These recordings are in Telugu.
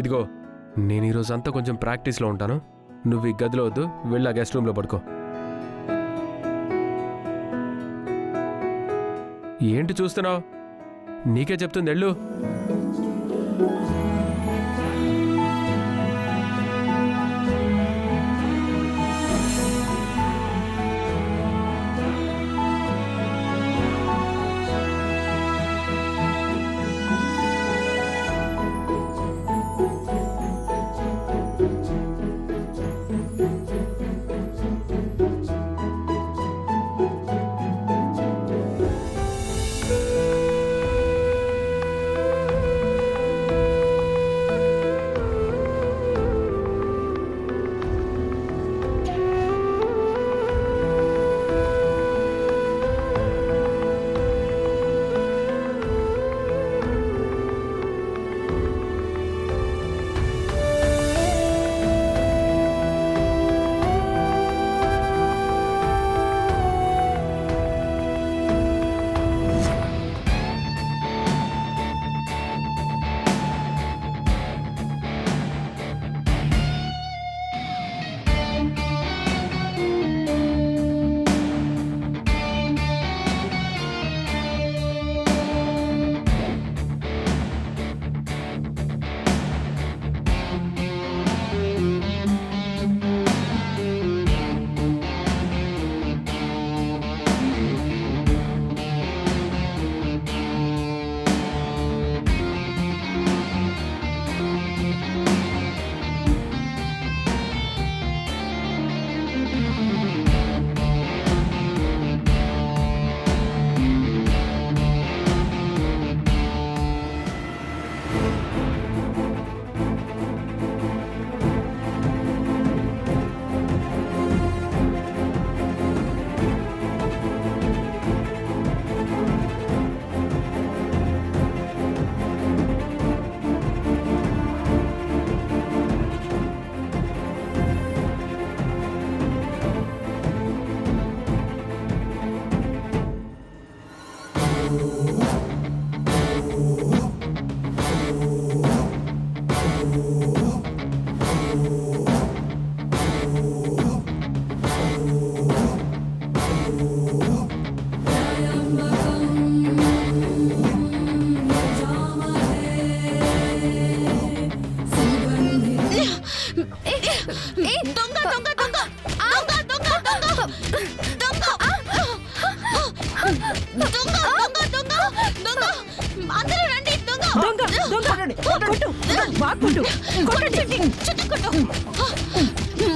ఇదిగో నేను ఈరోజంతా కొంచెం ప్రాక్టీస్లో ఉంటాను. నువ్వు ఈ గదిలో వద్దు, వెళ్ళి ఆ గెస్ట్ రూమ్లో పడుకో. ఏంటి చూస్తున్నావు? నీకే చెప్తుంది, వెళ్ళు.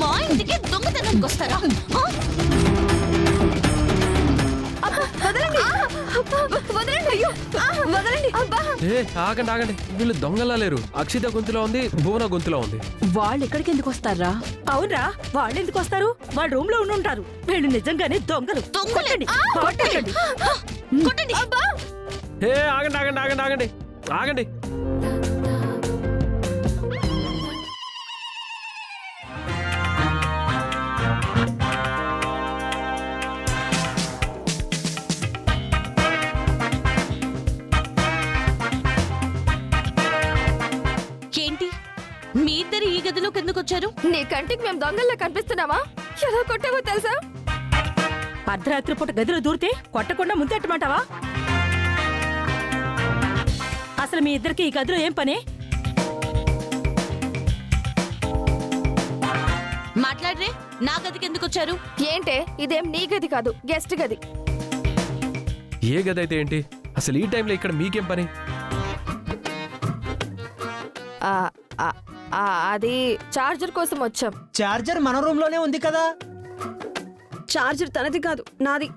మా ఇంటికి దొంగతనానికి వస్తారా? ఆగండి ఆగండి, వీళ్ళు దొంగలా లేరు. అక్షిత గొంతులో ఉంది, భువన గొంతులో ఉంది. వాళ్ళు ఎక్కడికి ఎందుకు వస్తారా? అవునరా, వాళ్ళు ఎందుకు వస్తారు? వాళ్ళ రూమ్ లో ఉండి ఉంటారు. వీళ్ళు నిజంగానే దొంగలు. దొంగలండి. ఆగండి ఆగండి ఆగండి ఆగండి ఆగండి. ఏంటి మీ ఇద్దరు ఈ గదిలోకి ఎందుకు వచ్చారు? నీ కంటికి మేము దొంగల్లా కనిపిస్తున్నావా? ఎలా కొట్టావో తెలుసా? అర్ధరాత్రి పూట గదిలో దూరితే కొట్టకుండా ముందెట్టమంటావా? అసలు మీ ఇద్దరికి ఈ గదిలో ఏం పని? మాట్లాడరే, నా గదికి ఎందుకు వచ్చారు? ఏంటే, ఇదేం నీ గది కాదు, గెస్ట్ గది. ఏ గది అయితే ఏంటి? అసలు ఈ టైంలో ఇక్కడ మీకేం పని? అది చార్జర్ కోసం వచ్చాం. చార్జర్ మన రూమ్ లోనే ఉంది కదా. చార్జర్ తనది కాదు, నాది.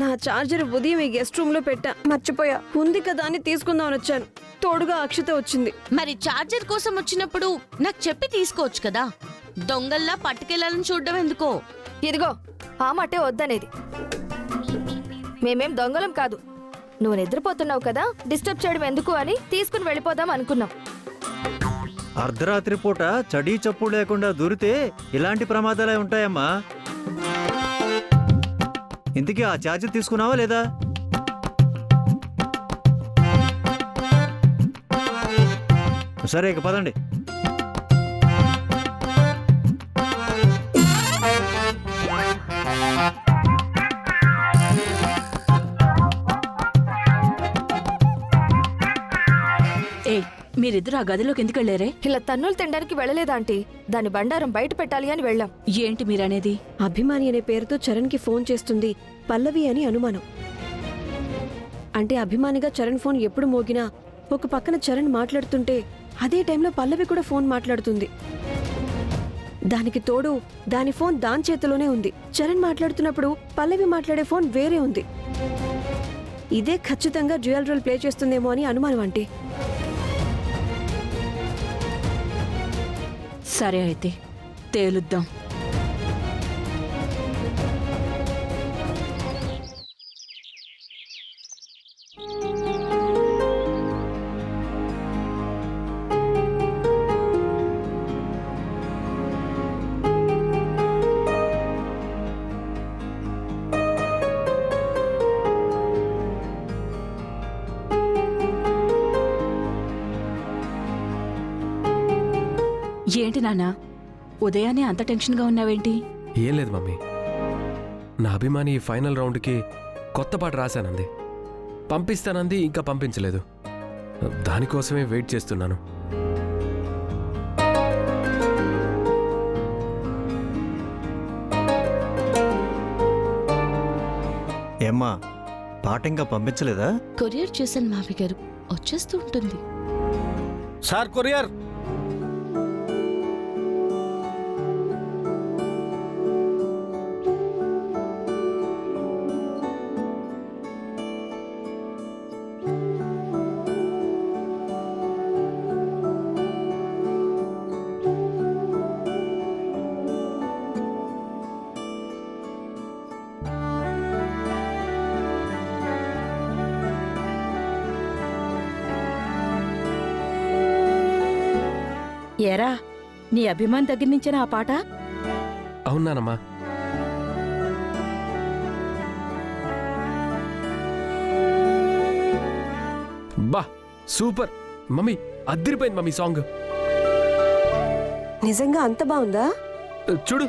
నా చార్జర్ ఉదయం ఈ గెస్ట్ రూమ్ లో పెట్టా, మర్చిపోయా. ఉంది కదా అని తీసుకుందామని వచ్చాను. తోడుగా అక్షిత వచ్చింది. మరి చార్జర్ కోసం వచ్చినప్పుడు నాకు చెప్పి తీసుకోవచ్చు కదా. దొంగల్లా పట్టుకెళ్లాలని చూడడం ఎందుకో? ఇదిగో, ఆ మాటే వద్దనేది. మేమేం దొంగలం కాదు. నువ్వు నిద్రపోతున్నావు కదా, డిస్టర్బ్ చేయడం ఎందుకు అని తీసుకుని వెళ్ళిపోదాం అనుకున్నాం. అర్ధరాత్రి పూట చడీ చప్పుడు లేకుండా దూరితే ఇలాంటి ప్రమాదాలే ఉంటాయమ్మా. ఇంతకీ ఆ ఛార్జర్ తీసుకున్నావా లేదా? సరే ఇక పదండి. ఏ మీరిద్దరు ఆ గదిలోకి ఎందుకు వెళ్ళారే? ఇలా తన్నులు తినడానికి వెళ్ళలేదా ఆంటీ? దాని బండారం బయట పెట్టాలి అని వెళ్ళాం. ఏంటి మీరనేది? అభిమాని అనే పేరుతో చరణ్కి ఫోన్ చేస్తుంది పల్లవి అని అనుమానం. అంటే అభిమానిగా చరణ్ ఫోన్ ఎప్పుడు మోగినా ఒక పక్కన చరణ్ మాట్లాడుతుంటే అదే టైంలో పల్లవి కూడా ఫోన్ మాట్లాడుతుంది. దానికి తోడు దాని ఫోన్ దాని చేతిలోనే ఉంది. చరణ్ మాట్లాడుతున్నప్పుడు పల్లవి మాట్లాడే ఫోన్ వేరే ఉంది. ఇదే ఖచ్చితంగా డ్యూయల్ రోల్ ప్లే చేస్తుందేమో అని అనుమానం అంటే. సరే అయితే తేలుద్దాం. ఏంటి నాన్న ఉదయాన్నే అంత టెన్షన్గా ఉన్నావేంటి? ఏం లేదు మమ్మీ, నా అభిమాని ఈ ఫైనల్ రౌండ్కి కొత్త పాట రాశానంది. పంపిస్తానంది, ఇంకా పంపించలేదు. దానికోసమే వెయిట్ చేస్తున్నాను. ఏమ్మా, పాట ఇంకా పంపించలేదా? కొరియర్ చేశాను మావి గారు, వచ్చేస్తూ ఉంటుంది. Sir courier. ఏరా, నీ అభిమాని దగ్గర నుంచేనా ఆ పాట? అవునానమ్మా. బా సూపర్ మమ్మీ, అదిరిపోయింది మమ్మీ సాంగ్. నిజంగా అంత బాగుందా? చూడు